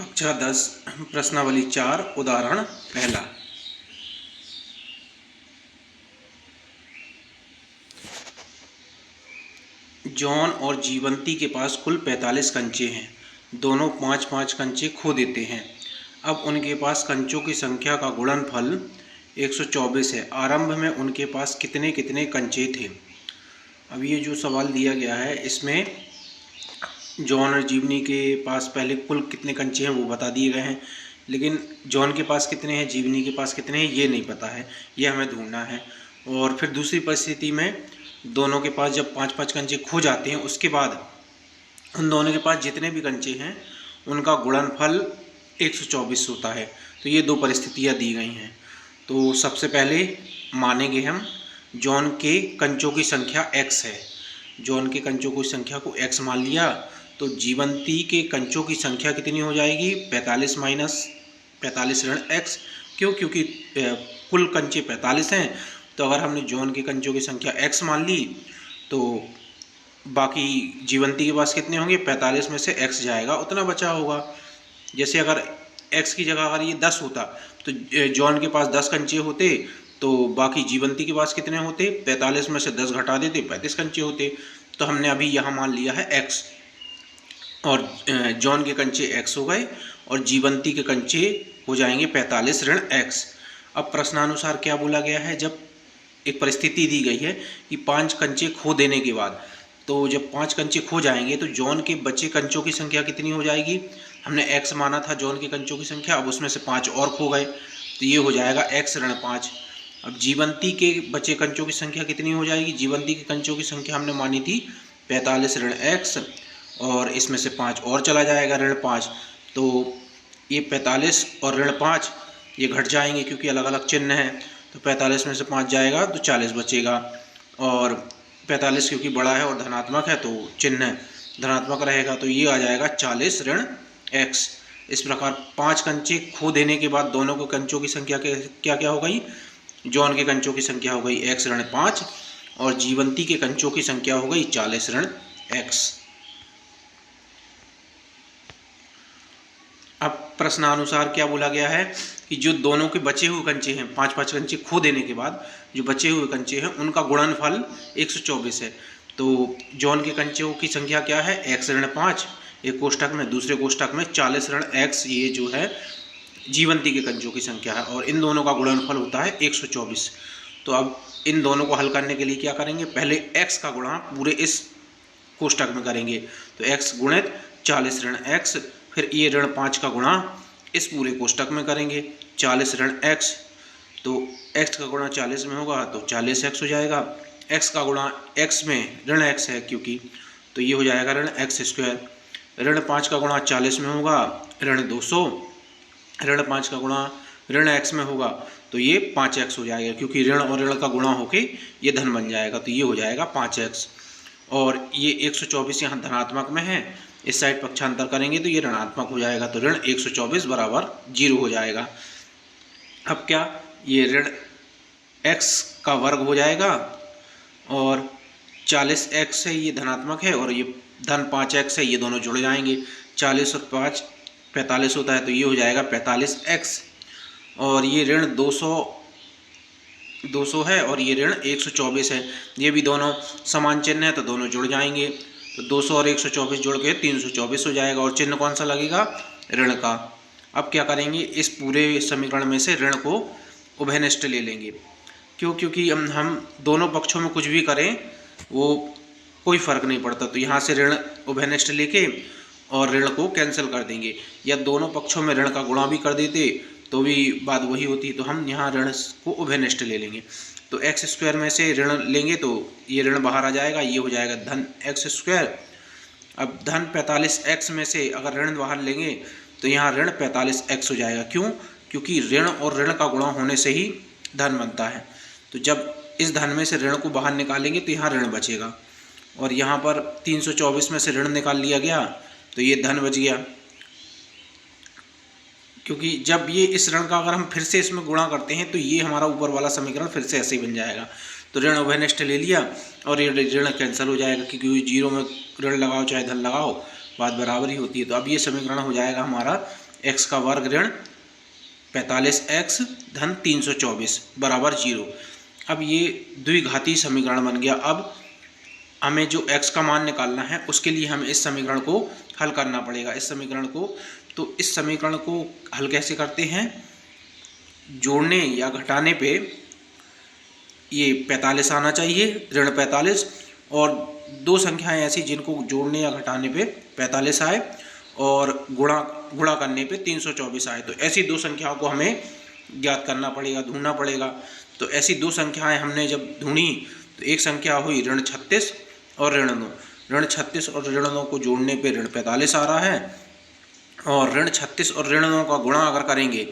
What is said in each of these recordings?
कक्षा 10 प्रश्नावली 4 उदाहरण पहला। जॉन और जीवंती के पास कुल 45 कंचे हैं। दोनों 5-5 कंचे खो देते हैं। अब उनके पास कंचों की संख्या का गुणनफल 124 है। आरंभ में उनके पास कितने कितने कंचे थे। अब ये जो सवाल दिया गया है इसमें जॉन और जीवनी के पास पहले कुल कितने कंचे हैं वो बता दिए गए हैं, लेकिन जॉन के पास कितने हैं, जीवनी के पास कितने हैं ये नहीं पता है, ये हमें ढूंढना है। और फिर दूसरी परिस्थिति में दोनों के पास जब 5-5 कंचे खो जाते हैं उसके बाद उन दोनों के पास जितने भी कंचे हैं उनका गुणनफल 124 होता है। तो ये दो परिस्थितियाँ दी गई हैं। तो सबसे पहले मानेंगे हम जॉन के कंचों की संख्या x है। जॉन के कंचों की संख्या को x मान लिया तो जीवंती के कंचों की संख्या कितनी हो जाएगी 45 माइनस 45 ऋण x। क्यों? क्योंकि कुल कंचे 45 हैं, तो अगर हमने जॉन के कंचों की संख्या x मान ली तो बाकी जीवंती के पास कितने होंगे 45 में से x जाएगा उतना बचा होगा। जैसे अगर x की जगह अगर ये 10 होता तो जॉन के पास 10 कंचे होते तो बाकी जीवंती के पास कितने होते 45 में से 10 घटा देते 35 कंचे होते। तो हमने अभी यहाँ मान लिया है x और जॉन के कंचे x हो गए और जीवंती के कंचे हो जाएंगे 45 ऋण x। अब प्रश्नानुसार क्या बोला गया है, जब एक परिस्थिति दी गई है कि 5 कंचे खो देने के बाद, तो जब 5 कंचे खो जाएंगे तो जॉन के बचे कंचों की संख्या कितनी हो जाएगी। हमने x माना था जॉन के कंचों की संख्या, अब उसमें से 5 और खो गए तो ये हो जाएगा x ऋण 5। अब जीवंती के बचे कंचों की संख्या कितनी हो जाएगी, जीवंती के कंचों की संख्या हमने मानी थी 45 ऋण x और इसमें से 5 और चला जाएगा ऋण 5। तो ये 45 और ऋण 5 ये घट जाएंगे क्योंकि अलग अलग चिन्ह हैं। तो 45 में से 5 जाएगा तो 40 बचेगा और 45 क्योंकि बड़ा है और धनात्मक है तो चिन्ह धनात्मक रहेगा, तो ये आ जाएगा 40 ऋण x। इस प्रकार 5 कंचे खो देने के बाद दोनों को कंचों की संख्या क्या क्या हो गई, जॉन के कंचों की संख्या हो गई x ऋण 5 और जीवंती के कंचों की संख्या हो गई 40 ऋण x। अब प्रश्नानुसार क्या बोला गया है कि जो दोनों के बचे हुए कंचे हैं 5-5 कंचे खो देने के बाद जो बचे हुए कंचे हैं उनका गुणनफल 124 है। तो जॉन के कंचों की संख्या क्या है x ऋण 5 एक कोष्ठक में, दूसरे कोष्ठक में 40 ऋण x ये जो है जीवंती के कंचों की संख्या है और इन दोनों का गुणनफल होता है 124। तो अब इन दोनों को हल करने के लिए क्या करेंगे, पहले x का गुणा पूरे इस कोष्ठक में करेंगे तो x गुणित 40 ऋण x, फिर ये ऋण 5 का गुणा इस पूरे कोष्ठक में करेंगे 40 ऋण x। तो x का गुणा 40 में होगा तो 40x हो जाएगा, x का गुणा x में ऋण x है क्योंकि, तो ये हो जाएगा ऋण x स्क्वायर। ऋण 5 का गुणा 40 में होगा ऋण 200, ऋण 5 का गुणा ऋण x में होगा तो ये 5x हो जाएगा क्योंकि ऋण और ऋण का गुणा होके ये धन बन जाएगा तो ये हो जाएगा 5x। और ये 124 यहाँ धनात्मक में है, इस साइड पक्षांतर करेंगे तो ये ऋणात्मक हो जाएगा तो ऋण 124 बराबर 0 हो जाएगा। अब क्या, ये ऋण x का वर्ग हो जाएगा और 40x है ये धनात्मक है और ये धन 5x है, ये दोनों जुड़ जाएंगे। 40 और 5 45 होता है तो ये हो जाएगा 45x और ये ऋण 200 है और ये ऋण 124 है, ये भी दोनों समान चिन्ह है तो दोनों जुड़ जाएंगे। तो 200 और 124 जोड़ के 324 हो जाएगा और चिन्ह कौन सा लगेगा, ऋण का। अब क्या करेंगे, इस पूरे समीकरण में से ऋण को उभयनिष्ठ ले लेंगे। क्यों? क्योंकि हम दोनों पक्षों में कुछ भी करें वो कोई फर्क नहीं पड़ता, तो यहाँ से ऋण उभयनिष्ठ लेके और ऋण को कैंसिल कर देंगे, या दोनों पक्षों में ऋण का गुणा भी कर देते तो भी बात वही होती। तो हम यहाँ ऋण को उभयनिष्ठ ले लेंगे तो एक्स स्क्वायर में से ऋण लेंगे तो ये ऋण बाहर आ जाएगा, ये हो जाएगा धन एक्स स्क्वायर। अब धन 45x में से अगर ऋण बाहर लेंगे तो यहाँ ऋण 45x हो जाएगा। क्यों? क्योंकि ऋण और ऋण का गुणा होने से ही धन बनता है। तो जब इस धन में से ऋण को बाहर निकालेंगे तो यहाँ ऋण बचेगा और यहाँ पर 324 में से ऋण निकाल लिया गया तो ये धन बच गया। क्योंकि जब ये इस ऋण का अगर हम फिर से इसमें गुणा करते हैं तो ये हमारा ऊपर वाला समीकरण फिर से ऐसे ही बन जाएगा। तो ऋण उभयनिष्ठ ले लिया और ये ऋण कैंसिल हो जाएगा क्योंकि जीरो में ऋण लगाओ चाहे धन लगाओ बात बराबर ही होती है। तो अब ये समीकरण हो जाएगा हमारा एक्स का वर्ग ऋण 45x धन 324 बराबर 0। अब ये द्विघाती समीकरण बन गया। अब हमें जो x का मान निकालना है उसके लिए हमें इस समीकरण को हल करना पड़ेगा। इस समीकरण को, तो इस समीकरण को हल कैसे करते हैं, जोड़ने या घटाने पे ये 45 आना चाहिए, ऋण 45, और दो संख्याएं ऐसी जिनको जोड़ने या घटाने पे 45 आए और गुणा करने पे 324 आए। तो ऐसी दो संख्याओं को हमें ज्ञात करना पड़ेगा, ढूंढना पड़ेगा। तो ऐसी दो संख्याएं हमने जब ढूंढी तो एक संख्या हुई ऋण 36 और ऋण 9। ऋण 36 और ऋण 9 को जोड़ने पे ऋण 45 आ रहा है, और ऋण 36 और ऋण 9 का गुणा अगर करेंगे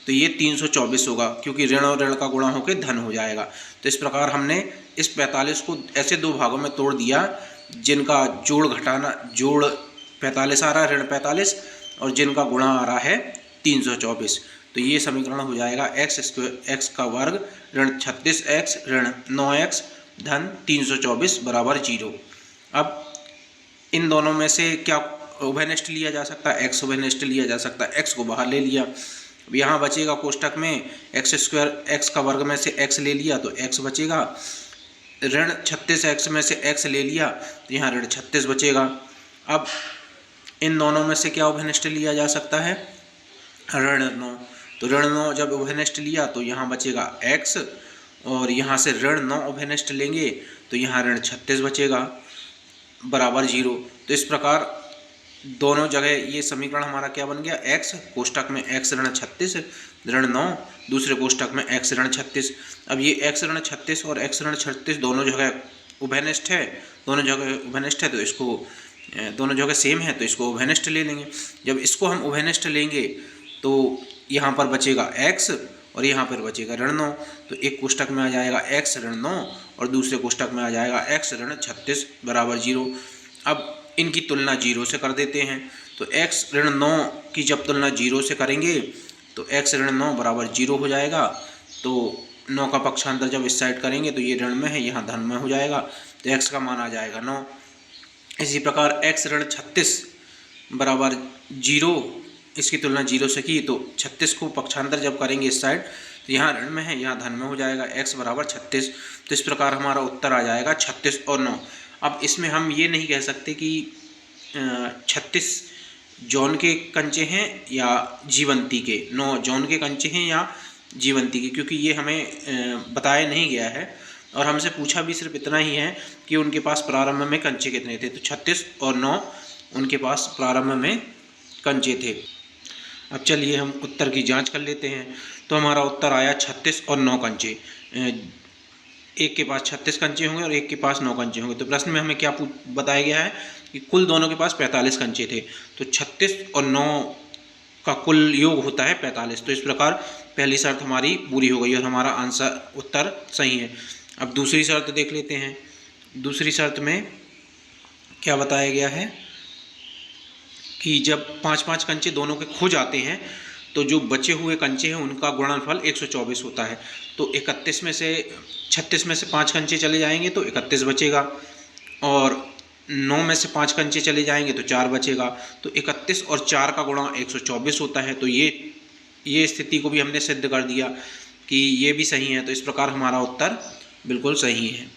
तो ये 324 होगा, क्योंकि ऋण और ऋण का गुणा होकर धन हो जाएगा। तो इस प्रकार हमने इस 45 को ऐसे दो भागों में तोड़ दिया जिनका जोड़ 45 आ रहा है ऋण 45, और जिनका गुणा आ रहा है 324। तो ये समीकरण हो जाएगा x का वर्ग ऋण 36x ऋण 9x धन 324 बराबर 0। अब इन दोनों में से क्या उभयनिष्ठ लिया जा सकता है, x उभयनिष्ठ लिया जा सकता है। x को बाहर ले लिया, अब यहाँ बचेगा कोष्टक में x² x का वर्ग में से x ले लिया तो x बचेगा, ऋण 36x में से x ले लिया तो यहाँ ऋण 36 बचेगा। अब इन दोनों में से क्या उभयनिष्ठ लिया जा सकता है, ऋण 9। तो ऋण 9 जब उभयनिष्ठ लिया तो यहाँ बचेगा x, और यहाँ से ऋण 9 उभयनिष्ठ लेंगे तो यहाँ ऋण 36 बचेगा बराबर 0। तो इस प्रकार दोनों जगह ये समीकरण हमारा क्या बन गया, x कोष्टक में x ऋण 36 ऋण 9, दूसरे कोष्टक में x ऋण 36। अब ये x ऋण 36 और x ऋण 36 दोनों जगह उभयनिष्ठ है, तो इसको दोनों जगह सेम है तो इसको उभयनिष्ठ ले लेंगे। जब इसको हम उभयनिष्ठ लेंगे तो यहाँ पर बचेगा x और यहाँ पर बचेगा ऋण 9। तो एक कोष्टक में आ जाएगा x ऋण 9 और दूसरे कोष्टक में आ जाएगा x ऋण 36 बराबर 0। अब इनकी तुलना 0 से कर देते हैं। तो x ऋण 9 की जब तुलना 0 से करेंगे तो x ऋण 9 बराबर 0 हो जाएगा। तो 9 का पक्षांतर जब इस साइड करेंगे तो ये ऋण में है, यहाँ धन में हो जाएगा, तो x का मान आ जाएगा 9। इसी प्रकार x ऋण 36 बराबर 0, इसकी तुलना 0 से की तो 36 को पक्षांतर जब करेंगे इस साइड तो यहाँ ऋण में है, यहाँ धन में हो जाएगा, x बराबर 36। तो इस प्रकार हमारा उत्तर आ जाएगा 36 और 9। अब इसमें हम ये नहीं कह सकते कि 36 जौन के कंचे हैं या जीवंती के, 9 जौन के कंचे हैं या जीवंती के, क्योंकि ये हमें बताया नहीं गया है और हमसे पूछा भी सिर्फ इतना ही है कि उनके पास प्रारंभ में कंचे कितने थे। तो 36 और 9 उनके पास प्रारंभ में कंचे थे। अब चलिए हम उत्तर की जांच कर लेते हैं। तो हमारा उत्तर आया 36 और 9 कंचे। एक के पास 36 कंचे होंगे और एक के पास 9 कंचे होंगे। तो प्रश्न में हमें क्या बताया गया है कि कुल दोनों के पास 45 कंचे थे, तो 36 और 9 का कुल योग होता है 45। तो इस प्रकार पहली शर्त हमारी पूरी हो गई और हमारा आंसर उत्तर सही है। अब दूसरी शर्त देख लेते हैं। दूसरी शर्त में क्या बताया गया है कि जब 5-5 कंचे दोनों के खो जाते हैं तो जो बचे हुए कंचे हैं उनका गुणनफल 124 होता है। तो 36 में से 5 कंचे चले जाएंगे तो 31 बचेगा, और 9 में से 5 कंचे चले जाएंगे तो 4 बचेगा। तो 31 और 4 का गुणा 124 होता है। तो ये स्थिति को भी हमने सिद्ध कर दिया कि ये भी सही है। तो इस प्रकार हमारा उत्तर बिल्कुल सही है।